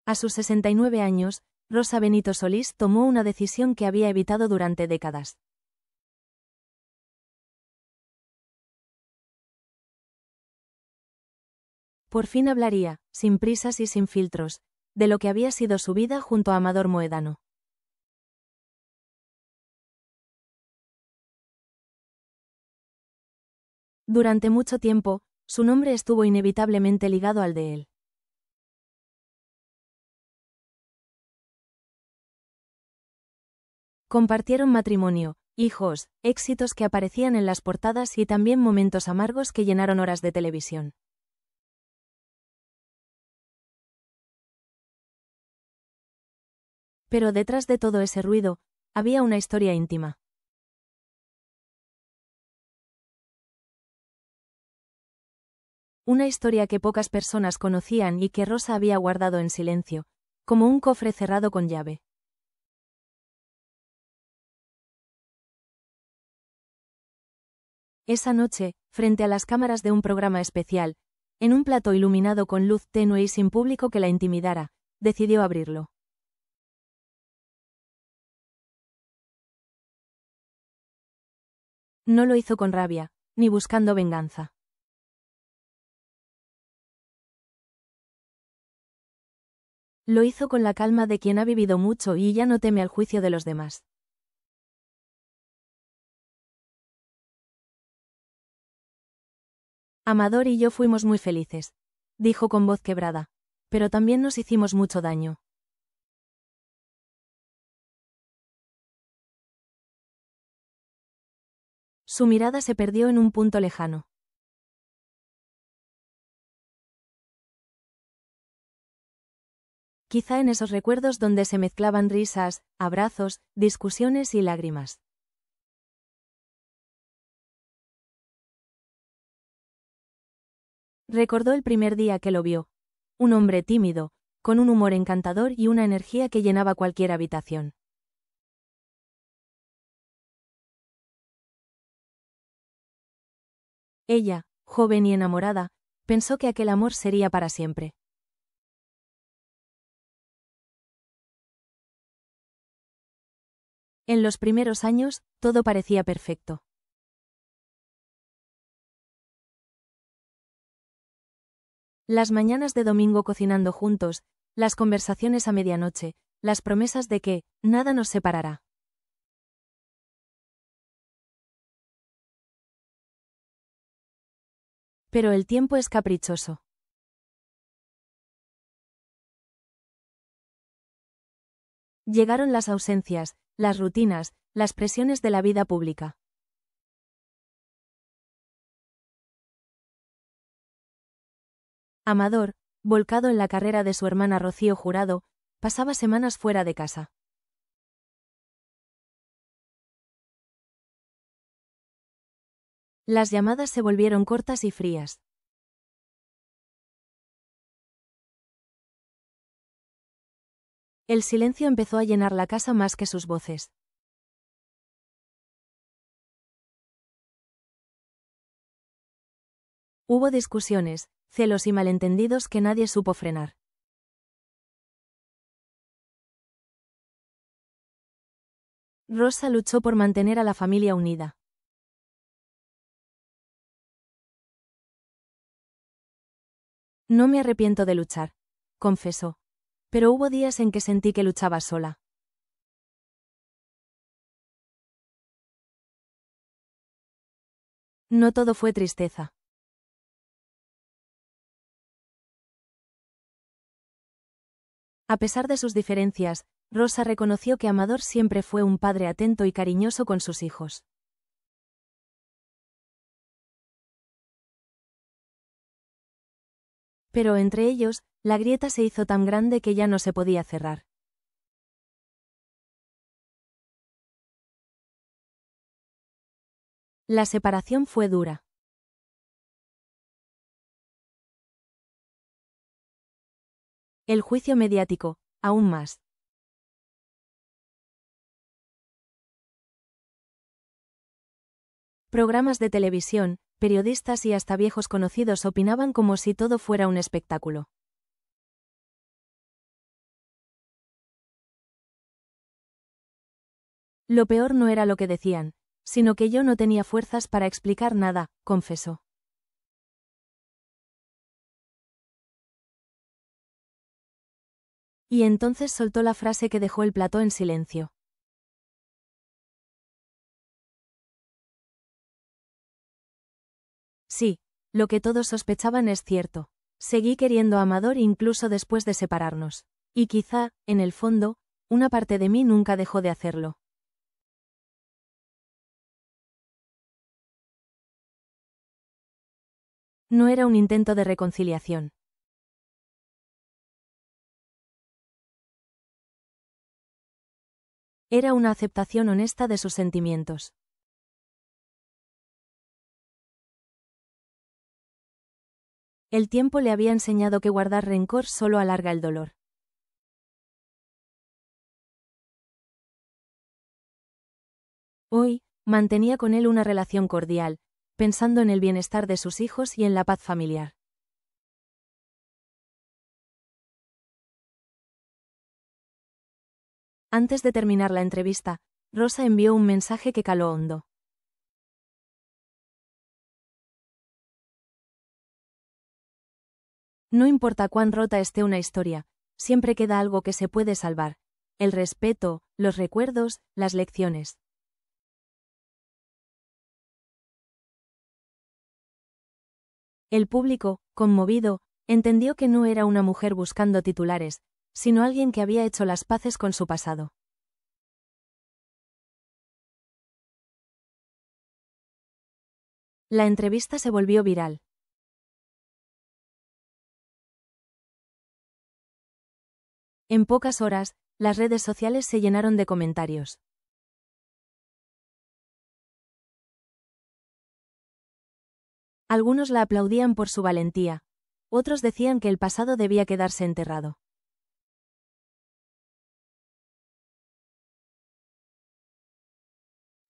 A sus 69 años, Rosa Benito Solís tomó una decisión que había evitado durante décadas. Por fin hablaría, sin prisas y sin filtros, de lo que había sido su vida junto a Amador Moedano. Durante mucho tiempo, su nombre estuvo inevitablemente ligado al de él. Compartieron matrimonio, hijos, éxitos que aparecían en las portadas y también momentos amargos que llenaron horas de televisión. Pero detrás de todo ese ruido, había una historia íntima. Una historia que pocas personas conocían y que Rosa había guardado en silencio, como un cofre cerrado con llave. Esa noche, frente a las cámaras de un programa especial, en un plató iluminado con luz tenue y sin público que la intimidara, decidió abrirlo. No lo hizo con rabia, ni buscando venganza. Lo hizo con la calma de quien ha vivido mucho y ya no teme al juicio de los demás. Amador y yo fuimos muy felices, dijo con voz quebrada, pero también nos hicimos mucho daño. Su mirada se perdió en un punto lejano. Quizá en esos recuerdos donde se mezclaban risas, abrazos, discusiones y lágrimas. Recordó el primer día que lo vio. Un hombre tímido, con un humor encantador y una energía que llenaba cualquier habitación. Ella, joven y enamorada, pensó que aquel amor sería para siempre. En los primeros años, todo parecía perfecto. Las mañanas de domingo cocinando juntos, las conversaciones a medianoche, las promesas de que nada nos separará. Pero el tiempo es caprichoso. Llegaron las ausencias, las rutinas, las presiones de la vida pública. Amador, volcado en la carrera de su hermana Rocío Jurado, pasaba semanas fuera de casa. Las llamadas se volvieron cortas y frías. El silencio empezó a llenar la casa más que sus voces. Hubo discusiones, celos y malentendidos que nadie supo frenar. Rosa luchó por mantener a la familia unida. No me arrepiento de luchar, confesó. Pero hubo días en que sentí que luchaba sola. No todo fue tristeza. A pesar de sus diferencias, Rosa reconoció que Amador siempre fue un padre atento y cariñoso con sus hijos. Pero entre ellos, la grieta se hizo tan grande que ya no se podía cerrar. La separación fue dura. El juicio mediático, aún más. Programas de televisión, periodistas y hasta viejos conocidos opinaban como si todo fuera un espectáculo. Lo peor no era lo que decían, sino que yo no tenía fuerzas para explicar nada, confesó. Y entonces soltó la frase que dejó el plató en silencio. Sí, lo que todos sospechaban es cierto. Seguí queriendo a Amador incluso después de separarnos. Y quizá, en el fondo, una parte de mí nunca dejó de hacerlo. No era un intento de reconciliación. Era una aceptación honesta de sus sentimientos. El tiempo le había enseñado que guardar rencor solo alarga el dolor. Hoy, mantenía con él una relación cordial, pensando en el bienestar de sus hijos y en la paz familiar. Antes de terminar la entrevista, Rosa envió un mensaje que caló hondo. No importa cuán rota esté una historia, siempre queda algo que se puede salvar. El respeto, los recuerdos, las lecciones. El público, conmovido, entendió que no era una mujer buscando titulares, sino alguien que había hecho las paces con su pasado. La entrevista se volvió viral. En pocas horas, las redes sociales se llenaron de comentarios. Algunos la aplaudían por su valentía, otros decían que el pasado debía quedarse enterrado.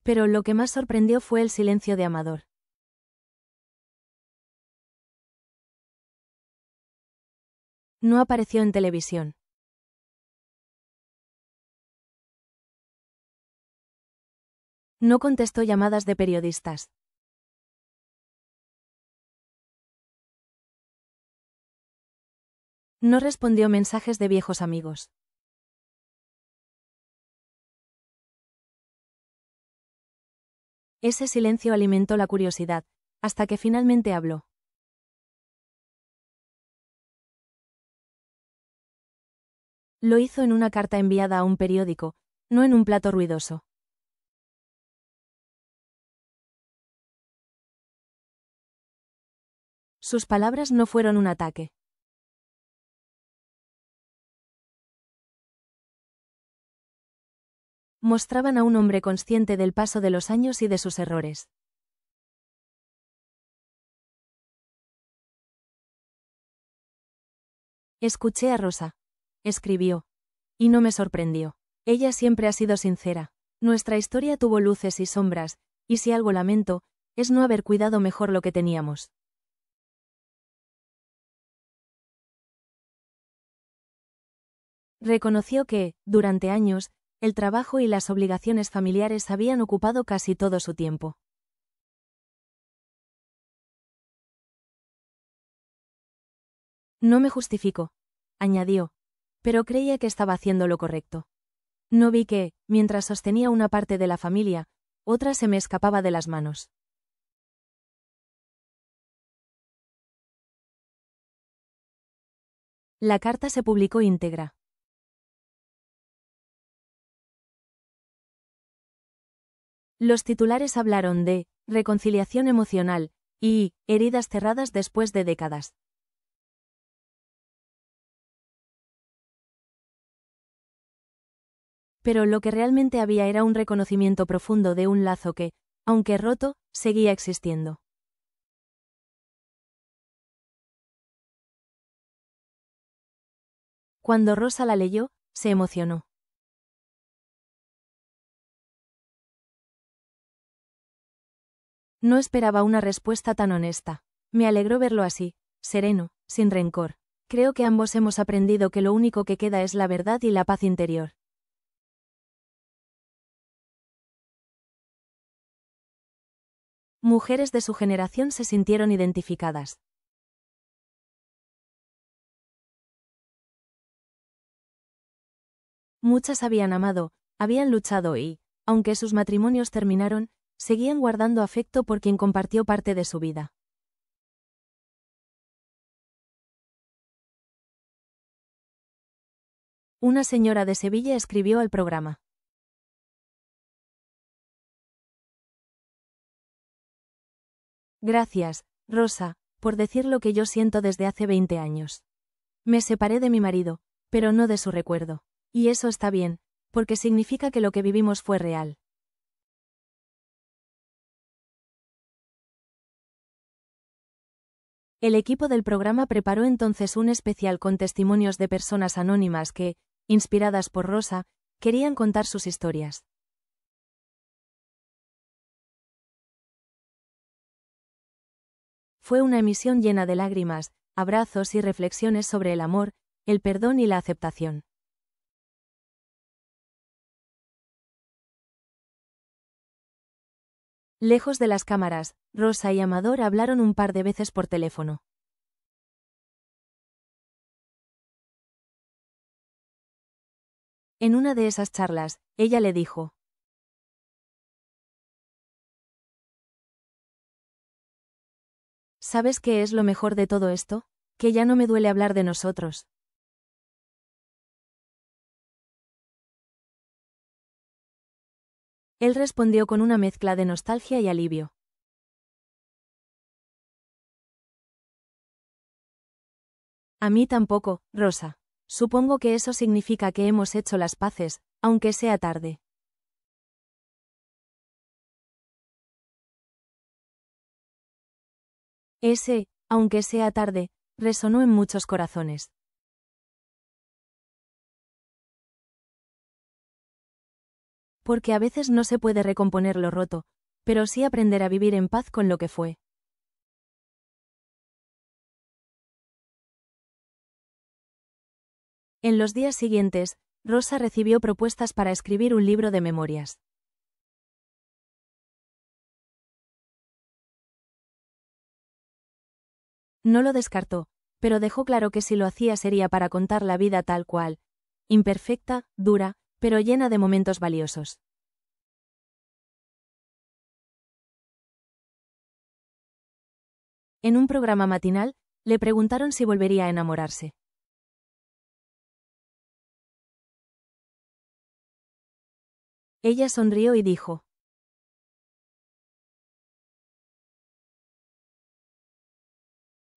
Pero lo que más sorprendió fue el silencio de Amador. No apareció en televisión. No contestó llamadas de periodistas. No respondió mensajes de viejos amigos. Ese silencio alimentó la curiosidad, hasta que finalmente habló. Lo hizo en una carta enviada a un periódico, no en un plato ruidoso. Sus palabras no fueron un ataque. Mostraban a un hombre consciente del paso de los años y de sus errores. Escuché a Rosa. Escribió. Y no me sorprendió. Ella siempre ha sido sincera. Nuestra historia tuvo luces y sombras, y si algo lamento, es no haber cuidado mejor lo que teníamos. Reconoció que, durante años, el trabajo y las obligaciones familiares habían ocupado casi todo su tiempo. No me justifico, añadió, pero creía que estaba haciendo lo correcto. No vi que, mientras sostenía una parte de la familia, otra se me escapaba de las manos. La carta se publicó íntegra. Los titulares hablaron de reconciliación emocional y heridas cerradas después de décadas. Pero lo que realmente había era un reconocimiento profundo de un lazo que, aunque roto, seguía existiendo. Cuando Rosa la leyó, se emocionó. No esperaba una respuesta tan honesta. Me alegró verlo así, sereno, sin rencor. Creo que ambos hemos aprendido que lo único que queda es la verdad y la paz interior. Mujeres de su generación se sintieron identificadas. Muchas habían amado, habían luchado y, aunque sus matrimonios terminaron, seguían guardando afecto por quien compartió parte de su vida. Una señora de Sevilla escribió al programa. Gracias, Rosa, por decir lo que yo siento desde hace 20 años. Me separé de mi marido, pero no de su recuerdo. Y eso está bien, porque significa que lo que vivimos fue real. El equipo del programa preparó entonces un especial con testimonios de personas anónimas que, inspiradas por Rosa, querían contar sus historias. Fue una emisión llena de lágrimas, abrazos y reflexiones sobre el amor, el perdón y la aceptación. Lejos de las cámaras, Rosa y Amador hablaron un par de veces por teléfono. En una de esas charlas, ella le dijo: ¿Sabes qué es lo mejor de todo esto? Que ya no me duele hablar de nosotros. Él respondió con una mezcla de nostalgia y alivio. A mí tampoco, Rosa. Supongo que eso significa que hemos hecho las paces, aunque sea tarde. Ese, aunque sea tarde, resonó en muchos corazones. Porque a veces no se puede recomponer lo roto, pero sí aprender a vivir en paz con lo que fue. En los días siguientes, Rosa recibió propuestas para escribir un libro de memorias. No lo descartó, pero dejó claro que si lo hacía sería para contar la vida tal cual, imperfecta, dura, pero llena de momentos valiosos. En un programa matinal, le preguntaron si volvería a enamorarse. Ella sonrió y dijo: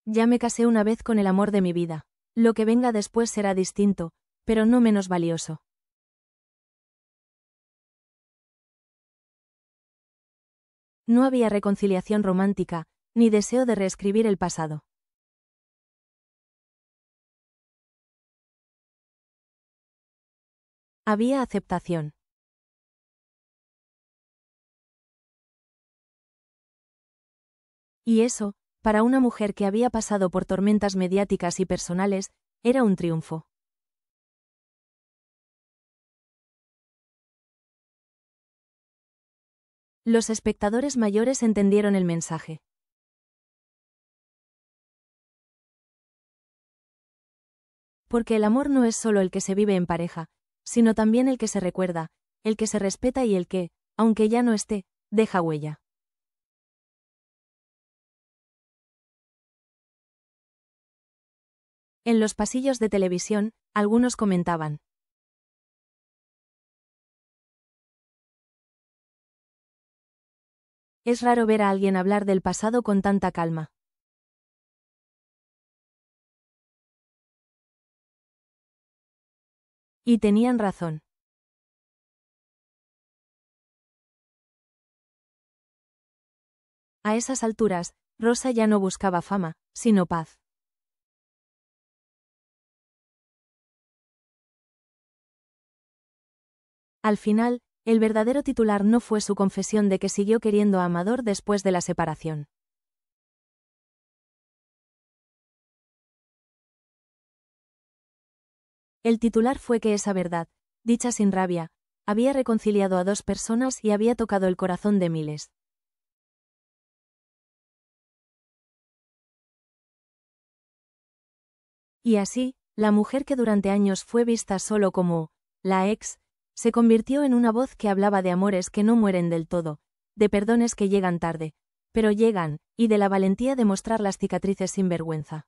Ya me casé una vez con el amor de mi vida. Lo que venga después será distinto, pero no menos valioso. No había reconciliación romántica, ni deseo de reescribir el pasado. Había aceptación. Y eso, para una mujer que había pasado por tormentas mediáticas y personales, era un triunfo. Los espectadores mayores entendieron el mensaje. Porque el amor no es solo el que se vive en pareja, sino también el que se recuerda, el que se respeta y el que, aunque ya no esté, deja huella. En los pasillos de televisión, algunos comentaban: Es raro ver a alguien hablar del pasado con tanta calma. Y tenían razón. A esas alturas, Rosa ya no buscaba fama, sino paz. Al final, el verdadero titular no fue su confesión de que siguió queriendo a Amador después de la separación. El titular fue que esa verdad, dicha sin rabia, había reconciliado a dos personas y había tocado el corazón de miles. Y así, la mujer que durante años fue vista solo como la ex, se convirtió en una voz que hablaba de amores que no mueren del todo, de perdones que llegan tarde, pero llegan, y de la valentía de mostrar las cicatrices sin vergüenza.